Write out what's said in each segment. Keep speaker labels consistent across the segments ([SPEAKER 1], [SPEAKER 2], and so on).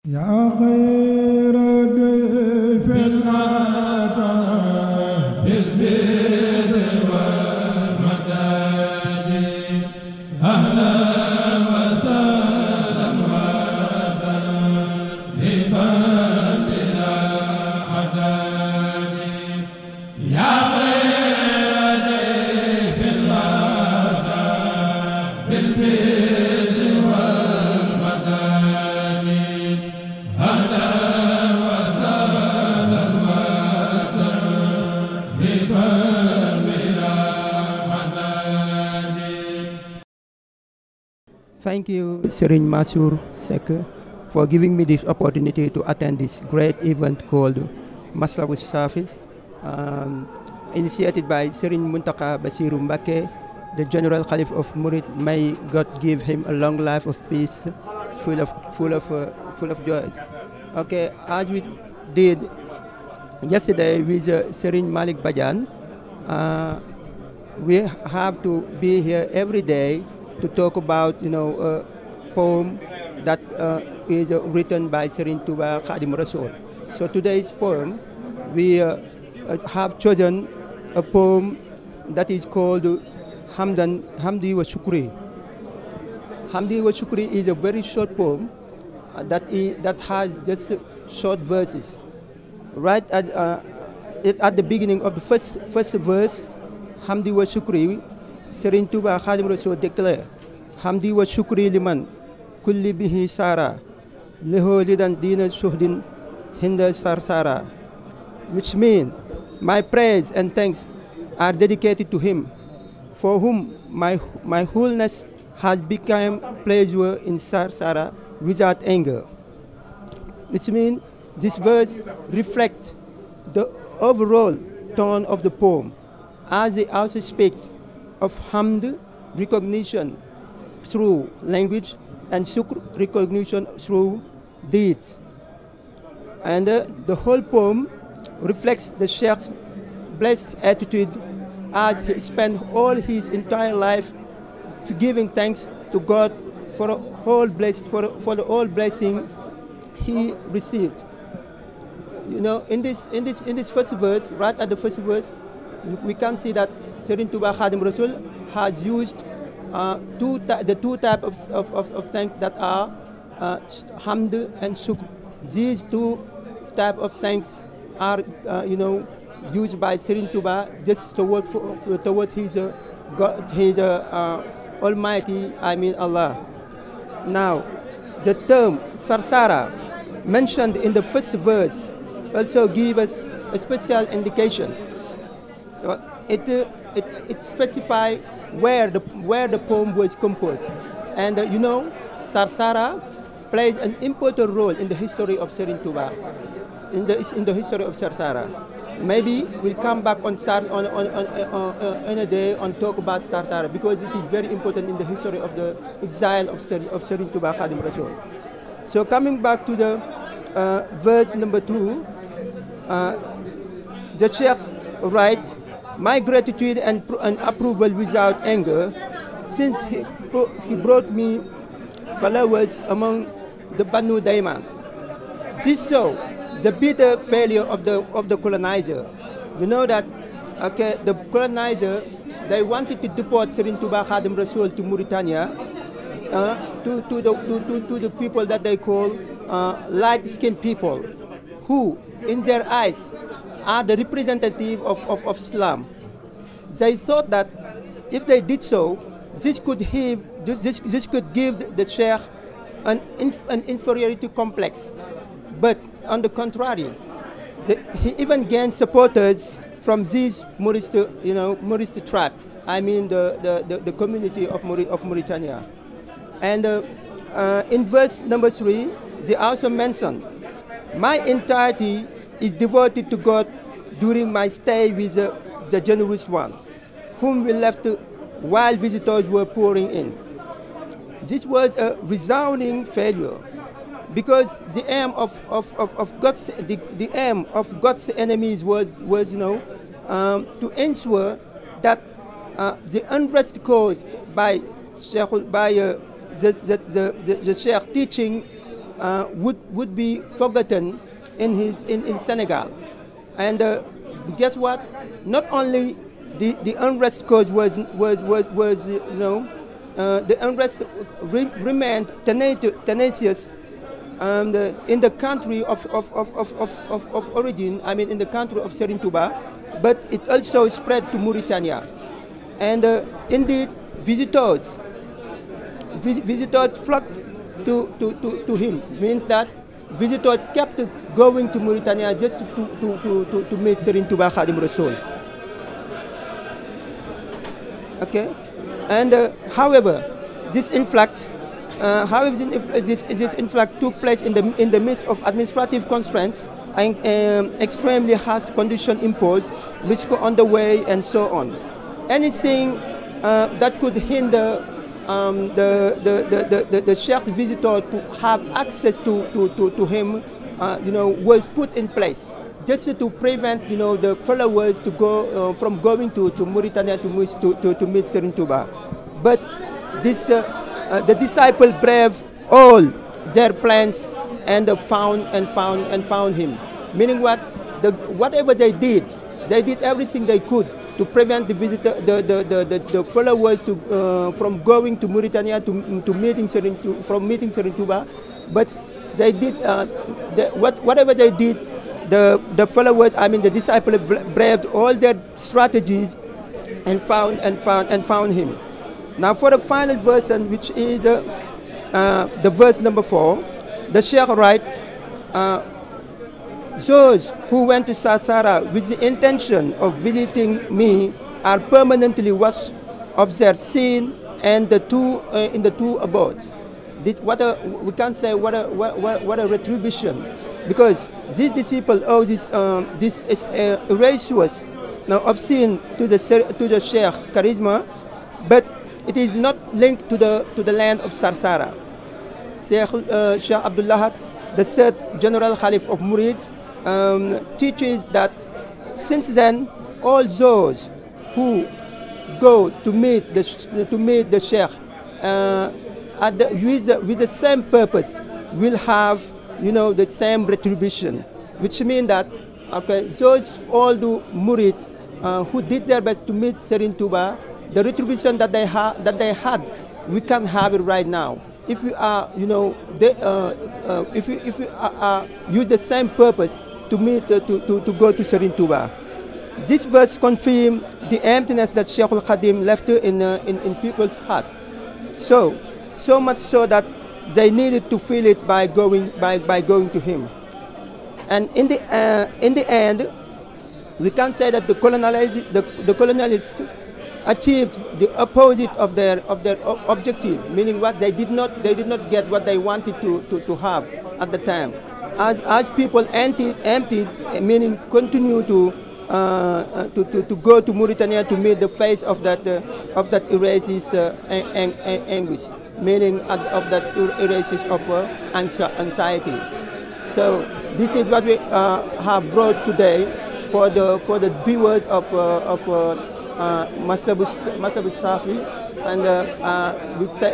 [SPEAKER 1] يا خير ضيف أتى بالبر والمداد أهلا وسهلا وترحيبا بلا عداد يا خير ضيف أتى بالبر والمداد أهلا وسهلا وترحيبا بلا عداد.
[SPEAKER 2] Thank you, Serigne Mansour Seck, for giving me this opportunity to attend this great event called Maslahoul Safi, initiated by Serigne Mountakha Bassirou Mbacké, the General Khalif of Mourid. May God give him a long life of peace, full of joy. Okay, as we did yesterday with Serigne Malick Badiane, we have to be here every day to talk about, a poem that is written by Serigne Touba Khadim Rasoul. So today's poem, we have chosen a poem that is called Hamdi wa Shukri. Hamdi wa Shukri is a very short poem that has just short verses. Right at the beginning of the first verse, Hamdi wa Shukri, Serigne Touba Khadim Rasoul declare, Hamdi wa Shukri liman kulli bihi sara leho lidan dina shuhdin hinda sarsara, which means my praise and thanks are dedicated to him, for whom my wholeness has become pleasure in sarsara without anger. Which means this verse reflects the overall tone of the poem, as it also speaks of hamd, recognition through language, and shukr, recognition through deeds. And the whole poem reflects the Sheikh's blessed attitude as he spent all his entire life giving thanks to God for the whole blessing he received. In this first verse, right at the first verse, we can see that Serigne Touba Khadim Rasoul has used the two types of thanks that are hamd and shukr. These two types of thanks are used by Serigne Touba just toward his God, his Almighty, Allah. Now, the term sarsara mentioned in the first verse also gives us a special indication. It specifies where the poem was composed, and sarsara plays an important role in the history of Serigne Touba, in the history of sarsara. Maybe we'll come back on a day and talk about sarsara, because it is very important in the history of the exile of Serigne Touba Khadim Rasoul. So coming back to the verse number 2, the Sheikh writes, my gratitude and approval without anger, since he brought me followers among the Banu Dayman. This shows the bitter failure of the colonizer. You know that, okay, the colonizer, they wanted to deport Serigne Touba Khadim Rasoul to Mauritania, to the people that they call light-skinned people, who, in their eyes, are the representative of Islam. They thought that if they did so, this could give the Sheikh an inferiority complex. But on the contrary, he even gained supporters from these Mourist tribe. I mean the community of Mauritania. And in verse number 3, they also mention, my entirety is devoted to God during my stay with the generous one, whom we left while visitors were pouring in. This was a resounding failure, because the aim of God's enemies was to ensure that the unrest caused by the Sheikh teaching would be forgotten in Senegal. And guess what? Not only the unrest cause was the unrest remained tenacious in the country of origin. I mean, in the country of Serigne Touba, but it also spread to Mauritania. And indeed, visitors flocked to him. Means that visitors kept going to Mauritania just to meet Serigne Touba Khadim Rasoul. Okay, and however, this influx took place in the midst of administrative constraints and extremely harsh conditions imposed, risk on the way, and so on. Anything that could hinder the Sheikh's visitor to have access to him, was put in place just to prevent, the followers to go from going to Mauritania to meet Serigne Touba. But this, the disciple braved all their plans and found him. Meaning what? Whatever they did everything they could to prevent the visitor, the followers from going to Mauritania to meeting Serigne Touba. But they did whatever they did. The followers, I mean the disciples, braved all their strategies and found him. Now for the final version, which is the verse number 4, the Sheikh writes, those who went to Sarsara with the intention of visiting me are permanently washed of their sin and in the two abodes. We can't say what a retribution, because these disciples owe this erasures of sin to the Sheikh charisma, but it is not linked to the land of Sarsara. Sheikh Abdullah, the third General Khalif of Murid, teaches that since then all those who go to meet the Sheikh with the same purpose will have the same retribution, which means that those all the Murids who did their best to meet Serigne Touba, the retribution that they had, we can't have it right now. If we are if we use the same purpose to meet to go to Serigne Touba. This verse confirms the emptiness that Sheikh al-Khadim left in people's heart. So much so that they needed to feel it by going to him. And in the end, we can say that the colonialists achieved the opposite of their objective, meaning what they did not get what they wanted to have at the time. As people emptied, meaning continue to go to Mauritania to meet the face of that erases anguish, meaning of that erases of anxiety. So this is what we have brought today for the viewers of Masab Safi, and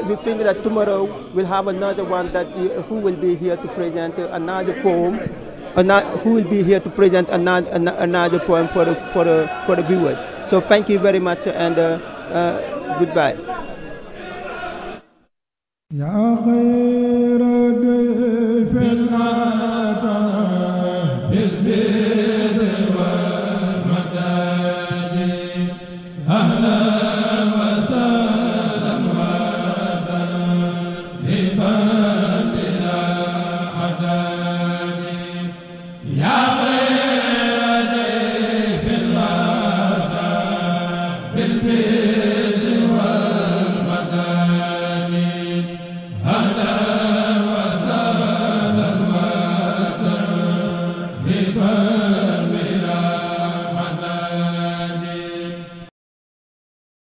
[SPEAKER 2] we think that tomorrow we'll have another one who will be here to present another poem, who will be here to present another poem for the viewers. So thank you very much, and goodbye.
[SPEAKER 1] Ya khayra dayfin ata